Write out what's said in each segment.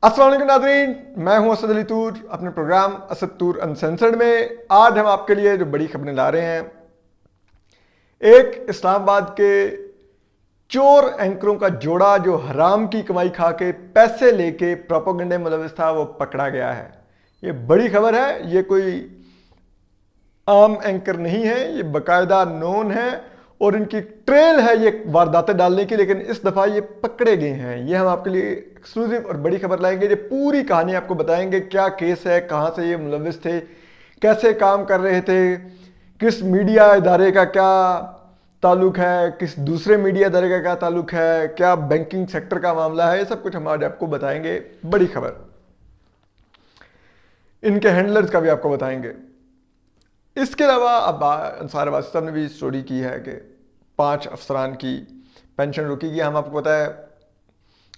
अस्सलाम वालेकुम नाज़रीन, मैं हूं असद अली तूर अपने प्रोग्राम असद तूर अनसेंसर्ड में। आज हम आपके लिए जो बड़ी खबरें ला रहे हैं, एक इस्लामाबाद के चोर एंकरों का जोड़ा जो हराम की कमाई खा के पैसे लेके प्रोपेगेंडे में मुलविस था, वो पकड़ा गया है। ये बड़ी खबर है, ये कोई आम एंकर नहीं है, ये बाकायदा नोन है और इनकी ट्रेल है ये वारदातें डालने की, लेकिन इस दफ़ा ये पकड़े गए हैं। ये हम आपके लिए एक्सक्लूसिव और बड़ी खबर लाएंगे, ये पूरी कहानी आपको बताएंगे। क्या केस है, कहाँ से ये मुलविस थे, कैसे काम कर रहे थे, किस मीडिया इदारे का क्या ताल्लुक है, किस दूसरे मीडिया इदारे का क्या ताल्लुक है, क्या बैंकिंग सेक्टर का मामला है, ये सब कुछ हम आज आपको बताएंगे। बड़ी खबर, इनके हैंडलर्स का भी आपको बताएंगे। इसके अलावा अब अंसार वासी साहब ने भी स्टोरी की है कि 5 अफसरान की पेंशन रोकी गई। हम आपको पता है,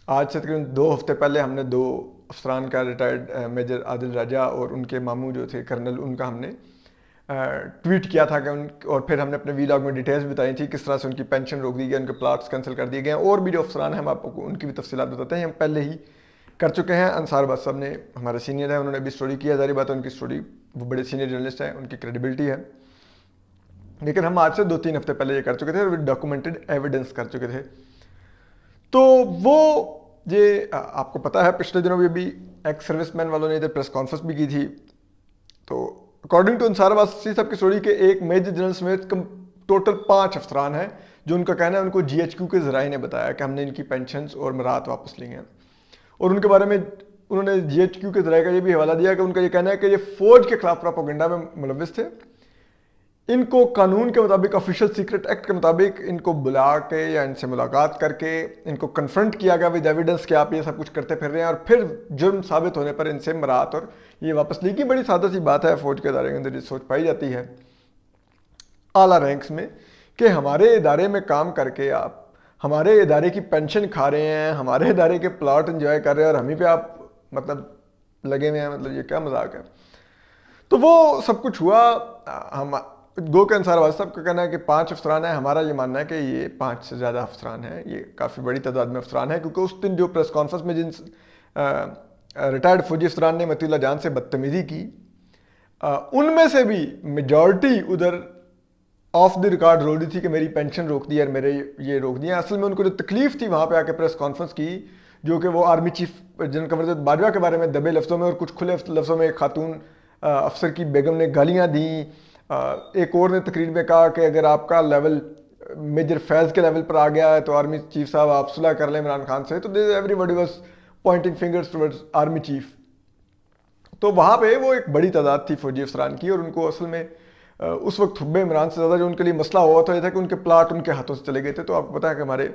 आज से तकरीबन 2 हफ्ते पहले हमने 2 अफसरान का, रिटायर्ड मेजर आदिल राजा और उनके मामू जो थे कर्नल, उनका हमने ट्वीट किया था कि और फिर हमने अपने वीलॉग में डिटेल्स बताई थी किस तरह से उनकी पेंशन रोक दी गई, उनके प्लाट्स कैंसिल कर दिए गए। और भी जो अफसरान हैं हम आपको उनकी भी तफसीलात बताते हैं, हम पहले ही कर चुके हैं। अंसार वासी साहब ने, हमारे सीनियर हैं, उन्होंने भी स्टोरी की है। जारी बात है, उनकी स्टोरी, वो बड़े सीनियर जर्नलिस्ट हैं, उनकी क्रेडिबिलिटी है। लेकिन हम आज से 2-3 हफ्ते पहले ये कर चुके थे और डॉक्यूमेंटेड एविडेंस कर चुके थे। तो वो ये आपको पता है, पिछले दिनों भी अभी एक्स सर्विसमैन वालों ने इधर प्रेस कॉन्फ्रेंस भी की थी। तो अकॉर्डिंग टू अंसार वासी साहब की स्टोरी के एक मेजर जनरल समेत टोटल 5 अफसरान हैं जो उनका कहना है उनको GHQ के ज़राए ने बताया कि हमने इनकी पेंशन्स और मराहत वापस ली हैं। और उनके बारे में उन्होंने GHQ के ज़राए का ये भी हवाला दिया कि उनका ये कहना है कि ये फौज के खिलाफ प्रोपेगेंडा में मुलविस थे। इनको कानून के मुताबिक, ऑफिशियल सीक्रेट एक्ट के मुताबिक इनको बुला के या इनसे मुलाकात करके इनको कन्फ्रंट किया गया विद एविडेंस कि आप ये सब कुछ करते फिर रहे हैं, और फिर जुर्म साबित होने पर इनसे मराहत और ये वापस ली की। बड़ी सादा सी बात है, फौज के इदारे के अंदर ये सोच पाई जाती है आला रैंक्स में कि हमारे इदारे में काम करके आप हमारे इदारे की पेंशन खा रहे हैं, हमारे इदारे के प्लॉट एंजॉय कर रहे हैं, और हम ही पे आप मतलब लगे हुए हैं। मतलब ये क्या मजाक है। तो वो सब कुछ हुआ। हम गो के अंसार वासी साहब का कहना है कि 5 अफसरान है, हमारा ये मानना है कि ये 5 से ज़्यादा अफसरान हैं, ये काफ़ी बड़ी तादाद में अफसरान है, क्योंकि उस दिन जो प्रेस कॉन्फ्रेंस में जिन रिटायर्ड फौजी अफसरान ने मतीउल्लाह जान से बदतमीज़ी की, उनमें से भी मेजॉरिटी उधर ऑफ द रिकॉर्ड रो रही थी कि मेरी पेंशन रोक दी और मेरे ये रोक दिया। असल में उनको जो तकलीफ थी वहाँ पे आके प्रेस कॉन्फ्रेंस की, जो कि वो आर्मी चीफ जनरल कमर बाजवा के बारे में दबे लफ्ज़ों में और कुछ खुले लफ्ज़ों में एक खातून अफसर की बेगम ने गालियाँ दी। एक और ने तकरीर में कहा कि अगर आपका लेवल मेजर फैज़ के लेवल पर आ गया है तो आर्मी चीफ साहब आप सुलह कर लें इमरान खान से। तो everybody was Poynting fingers towards army chief. तो वहाँ पे वो एक बड़ी तादाद थी फौजी अफसरान की, और उनको असल में उस वक्त हुब्बे इमरान से ज़्यादा जो उनके लिए मसला हुआ था ये था कि उनके प्लाट उनके हाथों से चले गए थे। तो आपको पता है कि हमारे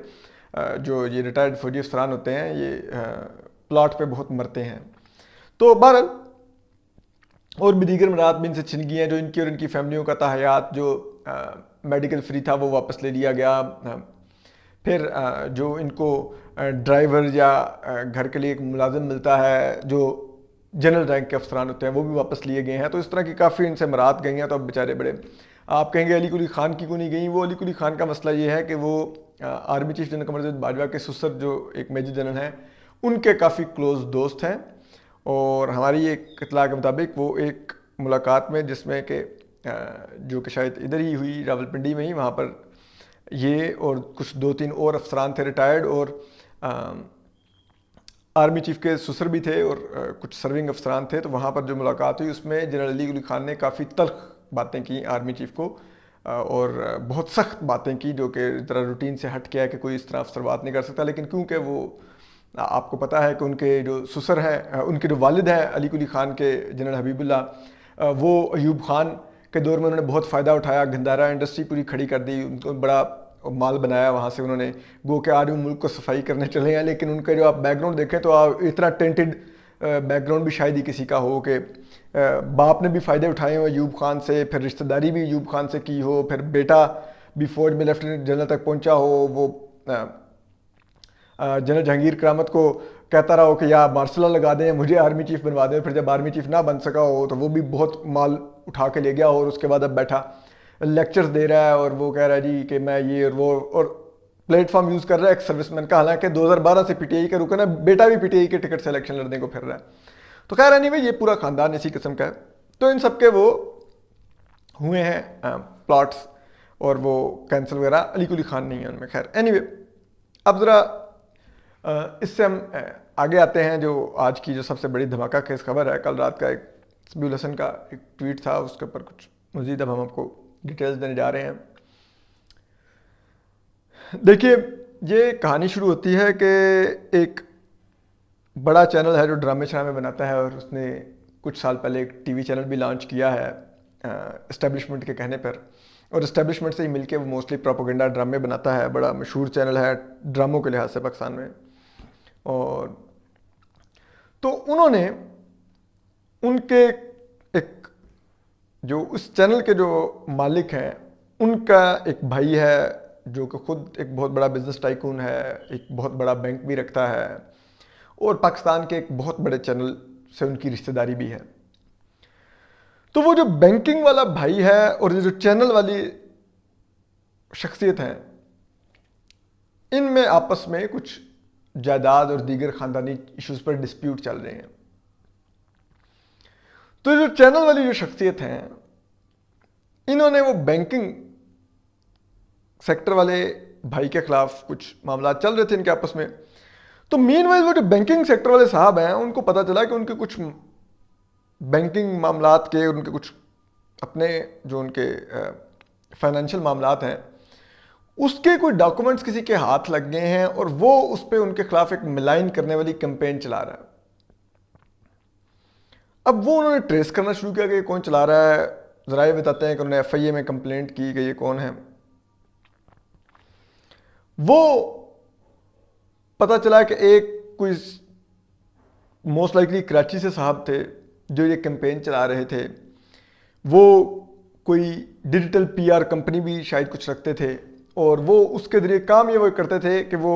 जो ये रिटायर्ड फौजी अफसरान होते हैं, ये प्लाट पे बहुत मरते हैं। तो बहरहाल और भी दीगर मराहत भी इनसे छिन गई हैं, जो इनकी और इनकी फैमिलियों का ताहयात जो मेडिकल फ्री था वो वापस ले लिया गया। फिर जो इनको ड्राइवर या घर के लिए एक मुलाजिम मिलता है, जो जनरल रैंक के अफसरान होते हैं, वो भी वापस लिए गए हैं। तो इस तरह की काफ़ी इनसे मराहत गई हैं। तो अब बेचारे बड़े, आप कहेंगे अली कुली खान की क्यों नहीं गई। वो अली कुली खान का मसला ये है कि वो आर्मी चीफ जनरल कमर बाजवा के ससुर जो एक मेजर जनरल हैं, उनके काफ़ी क्लोज दोस्त हैं। और हमारी एक इतला के मुताबिक वो एक मुलाकात में, जिसमें कि जो कि शायद इधर ही हुई, रावलपिंडी में ही, वहाँ पर ये और कुछ 2-3 और अफसरान थे रिटायर्ड, और आर्मी चीफ के ससुर भी थे और कुछ सर्विंग अफसरान थे। तो वहाँ पर जो मुलाकात हुई उसमें जनरल अली कुली खान ने काफ़ी तल्ख बातें की आर्मी चीफ को, और बहुत सख्त बातें की, जो कि ज़रा रूटीन से हट के है कि कोई इस तरह अफसर बात नहीं कर सकता। लेकिन क्योंकि वो, आपको पता है कि उनके जो ससुर हैं, उनके जो वालिद हैं अली कुली खान के, जनरल हबीबुल्लाह, वो अयूब खान के दौर में उन्होंने बहुत फ़ायदा उठाया, गंदारा इंडस्ट्री पूरी खड़ी कर दी, उनको बड़ा माल बनाया वहाँ से उन्होंने। गो के आज मुल्क को सफाई करने चले हैं, लेकिन उनका जो आप बैकग्राउंड देखें तो आप इतना टेंटेड बैकग्राउंड भी शायद ही किसी का हो कि बाप ने भी फ़ायदे उठाए हो अयूब खान से, फिर रिश्तेदारी भी अयूब खान से की हो, फिर बेटा भी फौज में लेफ्टिनेंट जनरल तक पहुँचा हो, वो जनरल जहांगीर करामत को कहता रहा हो कि या मार्शल लगा दें, मुझे आर्मी चीफ बनवा दें। फिर जब आर्मी चीफ ना बन सका हो तो वो भी बहुत माल उठा के ले गया, और उसके बाद अब बैठा लेक्चर्स दे रहा है और वो कह रहा है जी कि मैं ये और वो, और پلیٹ فارم یوز کر رہا ہے ایک سروس مین کا, حالانکہ 2012 سے پی ٹی آئی کا رکن ہے, بیٹا بھی پی ٹی آئی کے ٹکٹ سے الیکشن لڑنے کو پھر رہا ہے. تو خیر اینی وے یہ پورا خاندان اسی قسم کا ہے. تو ان سب کے وہ ہوئے ہیں پلاٹس اور وہ کینسل وغیرہ. علی کلی خان نہیں ہے ان میں. خیر اینی وے اب ذرا اس سے ہم آگے آتے ہیں جو آج کی جو سب سے بڑی دھماکہ خیز خبر ہے. کل رات کا ایک سبیع الحسن کا ایک ٹویٹ تھا, اس کے اوپر کچھ مزید اب ہم آپ کو ڈیٹیلز دینے جا رہے ہیں. دیکھیے یہ کہانی شروع ہوتی ہے کہ ایک بڑا چینل ہے جو ڈرامے شرامے بناتا ہے, اور اس نے کچھ سال پہلے ایک ٹی وی چینل بھی لانچ کیا ہے اسٹیبلشمنٹ کے کہنے پر, اور اسٹیبلشمنٹ سے ہی مل کے وہ موسٹلی پروپیگنڈا ڈرامے بناتا ہے. بڑا مشہور چینل ہے ڈراموں کے لحاظ سے پاکستان میں. اور تو انہوں نے ان کے ایک جو اس چینل کے جو مالک ہیں ان کا ایک بھائی ہے جو کہ خود ایک بہت بڑا بزنس ٹائکون ہے, ایک بہت بڑا بینک بھی رکھتا ہے, اور پاکستان کے ایک بہت بڑے چینل سے ان کی رشتہ داری بھی ہے. تو وہ جو بینکنگ والا بھائی ہے اور جو چینل والی شخصیت ہیں, ان میں آپس میں کچھ جائیداد اور دیگر خاندانی ایشوز پر ڈسپیوٹ چل رہے ہیں. تو جو چینل والی جو شخصیت ہیں انہوں نے وہ بینکنگ سیکٹر والے بھائی کے خلاف کچھ معاملات چل رہے تھے ان کے آپس میں. تو مین وائز وہ جو بینکنگ سیکٹر والے صاحب ہیں ان کو پتہ چلا کہ ان کے کچھ بینکنگ معاملات کے, ان کے کچھ اپنے جو ان کے فائنینشیل معاملات ہیں اس کے کوئی ڈاکومنٹس کسی کے ہاتھ لگ گئے ہیں, اور وہ اس پہ ان کے خلاف ایک ملائن کرنے والی کمپین چلا رہا ہے. اب وہ انہوں نے ٹریس کرنا شروع کیا کہ یہ کون چلا رہا ہے. ذرائع بتاتے ہیں کہ انہوں نے ایف آئی اے میں کمپلینٹ کی کہ یہ کون ہے. وہ پتہ چلا کہ ایک کوئی موسٹ لائکلی کراچی سے صاحب تھے جو یہ کمپین چلا رہے تھے. وہ کوئی ڈیجیٹل پی آر کمپنی بھی شاید کچھ رکھتے تھے, اور وہ اس کے ذریعے کام یہ وہ کرتے تھے کہ وہ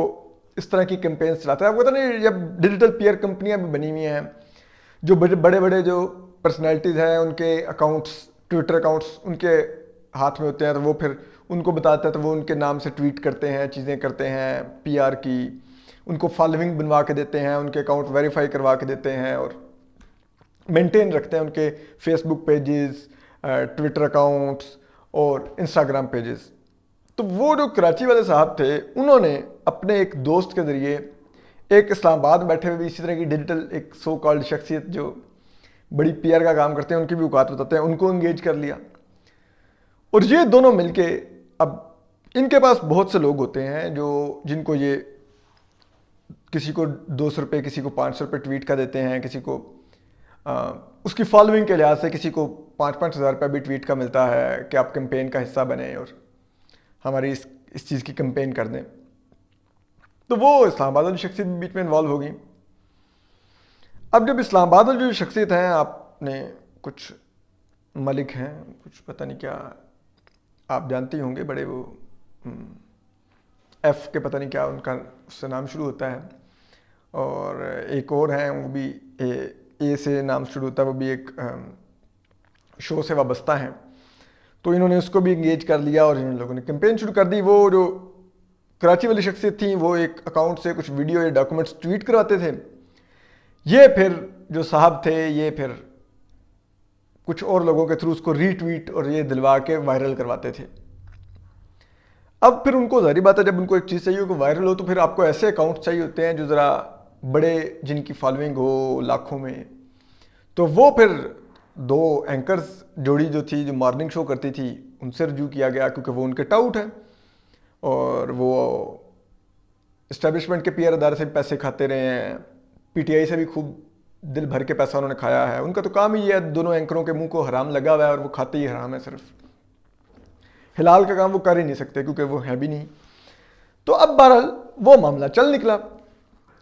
اس طرح کی کمپینز چلاتے ہیں. آپ کو پتہ نہیں جب ڈیجیٹل پی آر کمپنیاں بھی بنی ہوئی ہیں, جو بڑے بڑے جو پرسنالٹیز ہیں ان کے اکاؤنٹس, ٹویٹر اکاؤنٹس ان کے ہاتھ میں ہوتے ہیں, تو وہ پھر ان کو بتاتا ہے تو وہ ان کے نام سے ٹویٹ کرتے ہیں, چیزیں کرتے ہیں پی آر کی, ان کو فالوئنگ بنوا کے دیتے ہیں, ان کے اکاؤنٹ ویریفائی کروا کے دیتے ہیں, اور مینٹین رکھتے ہیں ان کے فیس بک پیجز, ٹویٹر اکاؤنٹس اور انسٹاگرام پیجز. تو وہ جو کراچی والے صاحب تھے انہوں نے اپنے ایک دوست کے ذریعے ایک اسلام آباد بیٹھے ہوئے بھی اسی طرح کی ڈیجیٹل ایک سو کالڈ شخصیت جو بڑی پی آر کا کام کرتے ہیں, ان کی بھی اوقات بتاتے ہیں, ان کو انگیج کر لیا. اور یہ دونوں مل کے, اب ان کے پاس بہت سے لوگ ہوتے ہیں جو جن کو یہ کسی کو 200 روپے, کسی کو 500 روپے ٹویٹ کا دیتے ہیں, کسی کو اس کی فالوئنگ کے لحاظ سے کسی کو 5-5 ہزار روپے بھی ٹویٹ کا ملتا ہے کہ آپ کمپین کا حصہ بنیں اور ہماری اس چیز کی کمپین کر دیں. تو وہ اسلام آباد والی شخصیت بھی بیچ میں انوالو ہوگی. اب جب اسلام آباد والی جو شخصیت ہیں, آپ نے کچھ ملک ہیں, کچھ پتہ نہیں کیا آپ جانتی ہوں گے, بڑے وہ ایف کے پتہ نہیں کیا ان کا اس سے نام شروع ہوتا ہے, اور ایک اور ہیں وہ بھی اے سے نام شروع ہوتا ہے, وہ بھی ایک شو سے وابستہ ہیں. تو انہوں نے اس کو بھی انگیج کر لیا اور ان لوگوں نے کمپین شروع کر دی. وہ جو کراچی والی شخصیت تھیں وہ ایک اکاؤنٹ سے کچھ ویڈیو یا ڈاکومنٹس ٹویٹ کرواتے تھے. یہ پھر جو صاحب تھے یہ پھر کچھ اور لوگوں کے تھرو اس کو ری ٹویٹ اور یہ دلوا کے وائرل کرواتے تھے. اب پھر ان کو ظاہری بات ہے جب ان کو ایک چیز چاہیے کہ وائرل ہو تو پھر آپ کو ایسے اکاؤنٹ چاہیے ہوتے ہیں جو ذرا بڑے, جن کی فالوئنگ ہو لاکھوں میں. تو وہ پھر 2 اینکرز جوڑی جو تھی جو مارننگ شو کرتی تھی ان سے رجوع کیا گیا, کیونکہ وہ ان کے ٹاؤٹ ہیں اور وہ اسٹیبلشمنٹ کے پی آر ادارے سے بھی پیسے کھاتے رہے ہیں, پی ٹی آئی سے بھی خوب دل بھر کے پیسہ انہوں نے کھایا ہے. ان کا تو کام ہی ہے, دونوں اینکروں کے منہ کو حرام لگا ہوا ہے اور وہ کھاتے ہی حرام ہے, صرف حلال کا کام وہ کر ہی نہیں سکتے کیونکہ وہ ہے بھی نہیں. تو اب بہرحال وہ معاملہ چل نکلا.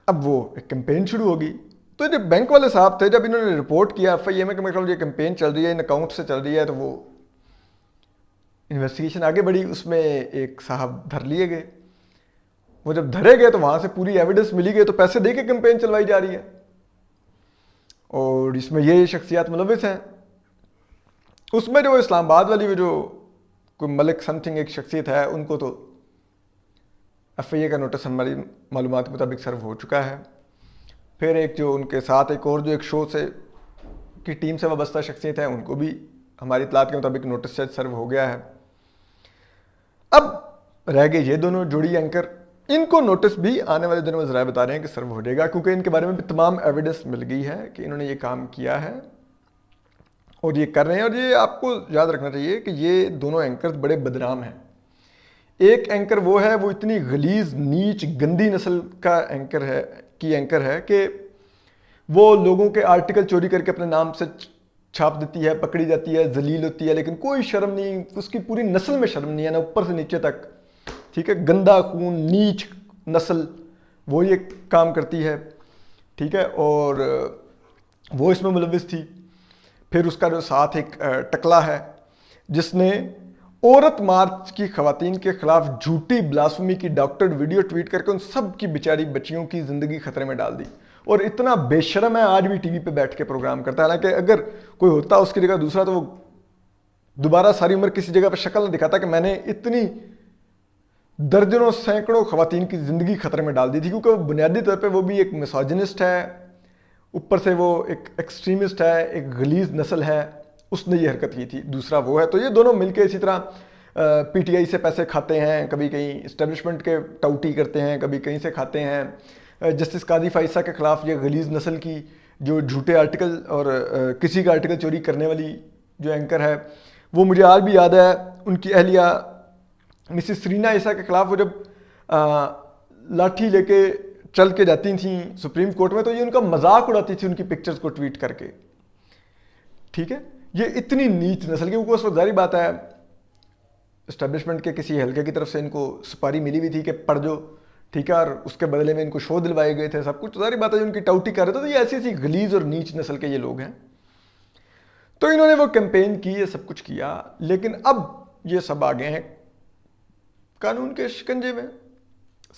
اب وہ ایک کمپین شروع ہوگی. تو جو بینک والے صاحب تھے جب انہوں نے رپورٹ کیا ایف آئی اے میں کہ میرے خیال یہ کمپین چل رہی ہے, ان اکاؤنٹ سے چل رہی ہے, تو وہ انویسٹیگیشن آگے بڑھی. اس میں ایک صاحب دھر لیے گئے. وہ جب دھرے گئے تو وہاں سے پوری ایویڈنس ملی گئی, تو پیسے دے کے کمپین چلوائی جا رہی ہے, اور اس میں یہ شخصیات ملوث ہیں. اس میں جو اسلام آباد والی وہ جو کوئی ملک سم تھنگ ایک شخصیت ہے, ان کو تو FIA का नोटिस हमारी मालूमात के मुताबिक सर्व हो चुका है। फिर एक जो उनके साथ एक और जो एक शो से की टीम से वाबस्ता शख्सियत है उनको भी हमारी इतलात के मुताबिक नोटिस शायद सर्व हो गया है। अब रह गए ये दोनों जोड़ी एंकर, इनको नोटिस भी आने वाले दिनों में ज़रा बता रहे हैं कि सर्व हो जाएगा, क्योंकि इनके बारे में भी तमाम एविडेंस मिल गई है कि इन्होंने ये काम किया है और ये कर रहे हैं। और ये आपको याद रखना चाहिए कि ये दोनों एंकर बड़े बदनाम हैं। एक एंकर वो है, वो इतनी गलीज नीच गंदी नस्ल का एंकर है कि वो लोगों के आर्टिकल चोरी करके अपने नाम से छाप देती है, पकड़ी जाती है, जलील होती है, लेकिन कोई शर्म नहीं, उसकी पूरी नस्ल में शर्म नहीं है ना, ऊपर से नीचे तक। ठीक है, गंदा खून नीच नस्ल वो ये काम करती है। ठीक है, और वो इसमें मुलविस थी। फिर उसका जो साथ एक टकला है जिसने औरत मार्च की खवातीन के खिलाफ झूठी ब्लास्फेमी की डॉक्टर्ड वीडियो ट्वीट करके उन सब की बेचारी बच्चियों की जिंदगी खतरे में डाल दी। और इतना बेशरम है, आज भी टीवी पे बैठ के प्रोग्राम करता है। हालांकि अगर कोई होता उसकी जगह दूसरा तो वो दोबारा सारी उम्र किसी जगह पर शक्ल नहीं दिखाता कि मैंने इतनी दर्जनों सैकड़ों खवातीन की जिंदगी खतरे में डाल दी थी, क्योंकि वो बुनियादी तौर पे वो भी एक मिसोजिनिस्ट है, ऊपर से वो एक एक्सट्रीमिस्ट है, एक गलीज नस्ल है, उसने ये हरकत की थी। दूसरा वो है। तो ये दोनों मिलके इसी तरह PTI से पैसे खाते हैं, कभी कहीं इस्टेब्लिशमेंट के टाउटी करते हैं, कभी कहीं से खाते हैं। जस्टिस काजी फाइसा के खिलाफ ये गलीज नस्ल की जो झूठे आर्टिकल और किसी का आर्टिकल चोरी करने वाली जो एंकर है, वो मुझे आज भी याद है, उनकी अहलिया मिसिस सरीना ईसा के खिलाफ वो जब लाठी लेके चल के जाती थी सुप्रीम कोर्ट में, तो ये उनका मजाक उड़ाती थी उनकी पिक्चर्स को ट्वीट करके। ठीक है, ये इतनी नीच नस्ल की, क्योंकि उस वक्त जारी बात है इस्टेब्लिशमेंट के किसी हल्के की तरफ से इनको सुपारी मिली हुई थी कि पढ़ जो, ठीक है, और उसके बदले में इनको शो दिलवाए गए थे, सब कुछ। जारी बात है उनकी टाउटी कर रहे थे। तो ये ऐसी ऐसी गलीज और नीच नस्ल के ये लोग हैं। तो इन्होंने वो कैंपेन की, ये सब कुछ किया, लेकिन अब ये सब आ गए हैं कानून के शिकंजे में।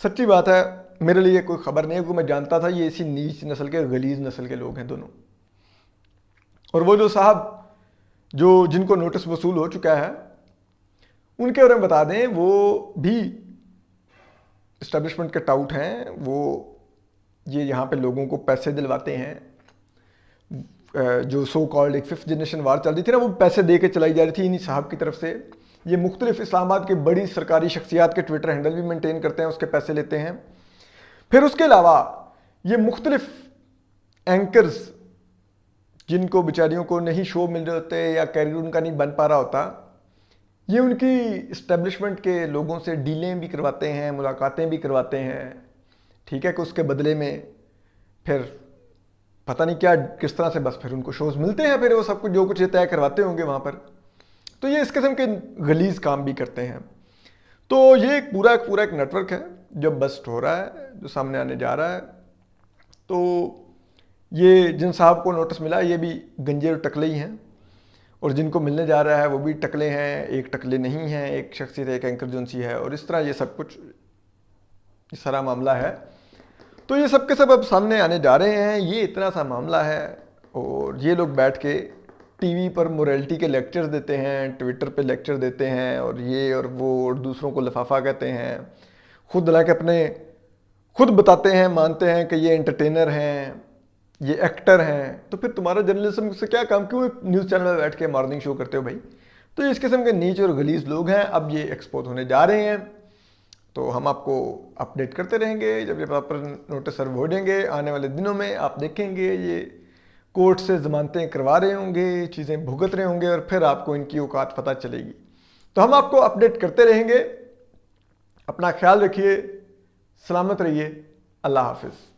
सच्ची बात है, मेरे लिए कोई खबर नहीं है, क्योंकि मैं जानता था ये इसी नीच नस्ल के गलीज नस्ल के लोग हैं दोनों। और वो जो साहब जो जिनको नोटिस वसूल हो चुका है उनके बारे में बता दें, वो भी इस्टेब्लिशमेंट के टाउट हैं। वो ये यहाँ पे लोगों को पैसे दिलवाते हैं। जो सो कॉल्ड एक 5th जनरेशन वार चल रही थी ना, वो पैसे दे के चलाई जा रही थी इन्हीं साहब की तरफ से। ये मुख्तलिफ इस्लामाबाद की बड़ी सरकारी शख्सियात के ट्विटर हैंडल भी मेंटेन करते हैं, उसके पैसे लेते हैं। फिर उसके अलावा ये मुख्तलिफ एंकर्स जिनको बेचारियों को नहीं शो मिल रहे होते या कैरियर उनका नहीं बन पा रहा होता, ये उनकी इस्टेब्लिशमेंट के लोगों से डीलें भी करवाते हैं, मुलाकातें भी करवाते हैं। ठीक है, कि उसके बदले में फिर पता नहीं क्या किस तरह से बस फिर उनको शोज मिलते हैं, फिर वो सब कुछ जो कुछ ये तय करवाते होंगे वहाँ पर। तो ये इस किस्म के गलीज काम भी करते हैं। तो ये एक पूरा एक नेटवर्क है जो बस्ट हो रहा है, जो सामने आने जा रहा है। तो ये जिन साहब को नोटिस मिला ये भी गंजे और टकले ही हैं, और जिनको मिलने जा रहा है वो भी टकले हैं, एक टकले नहीं हैं, एक शख्सियत एक एंकर जोनसी है, और इस तरह ये सब कुछ ये सारा मामला है। तो ये सब के सब अब सामने आने जा रहे हैं। ये इतना सा मामला है, और ये लोग बैठ के टीवी पर मोरालिटी के लेक्चर्स देते हैं, ट्विटर पे लेक्चर देते हैं, और ये और वो, और दूसरों को लफाफा कहते हैं, खुद लाके अपने खुद बताते हैं, मानते हैं कि ये एंटरटेनर हैं, ये एक्टर हैं। तो फिर तुम्हारा जर्नलिज्म से क्या काम, क्यों न्यूज़ चैनल में बैठ के मॉर्निंग शो करते हो भाई? तो इस किस्म के नीच और गलीज लोग हैं। अब ये एक्सपोज होने जा रहे हैं, तो हम आपको अपडेट करते रहेंगे। जब ये प्रॉपर नोटिस सर्व हो जाएंगे आने वाले दिनों में, आप देखेंगे ये कोर्ट से जमानतें करवा रहे होंगे, चीज़ें भुगत रहे होंगे, और फिर आपको इनकी औकात पता चलेगी। तो हम आपको अपडेट करते रहेंगे। अपना ख्याल रखिए, सलामत रहिए, अल्लाह हाफिज़।